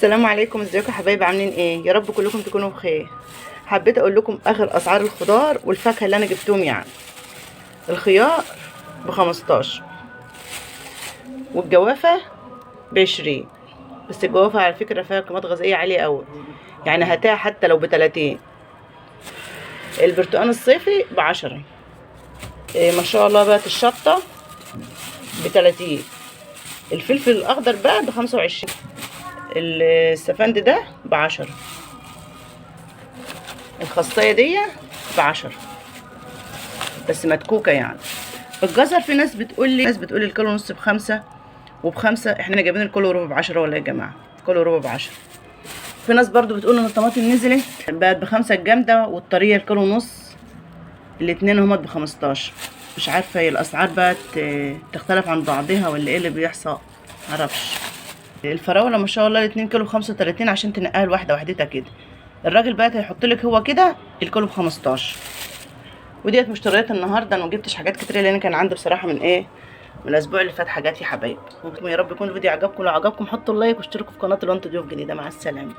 السلام عليكم، ازيكم يا حبايبي؟ عاملين ايه؟ يا رب كلكم تكونوا بخير. حبيت اقول لكم اخر اسعار الخضار والفاكهه اللي انا جبتهم. يعني الخيار ب15 والجوافه ب20. بس الجوافه على فكره فيها قيمات غذائيه عاليه قوي، يعني هاتها حتى لو ب30. البرتقال الصيفي ب10. إيه ما شاء الله. بقى الشطه ب30. الفلفل الاخضر بقى ب25. السفند ده ب10. الخاصية دي ب10 بس مدكوكة يعني. الجزر في ناس بتقول الكيلو ونص ب5 وب5. احنا جايبين الكيلو وربع ب10 ولا يا جماعة؟ الكيلو وربع ب10. في ناس برضو بتقول ان الطماطم نزلت بقت ب5 الجامدة، والطرية الكيلو ونص. الاتنين هما ب15. مش عارفة هي الاسعار بقت تختلف عن بعضها ولا ايه اللي بيحصل؟ معرفش. الفراولة ما شاء الله الاتنين كيلو ب35 عشان تنقيها الواحدة وحدتها كده. الراجل بقى هيحط لك هو كده الكيلو ب15. وديت مشتريات النهارده. انا ما جبتش حاجات كتير لان كان عندي بصراحه من الاسبوع اللي فات حاجات يا حبايبي. يا رب يكون الفيديو عجبكم. لو عجبكم حطوا اللايك واشتركوا في قناتي لو انتوا ضيوف جديده. مع السلامه.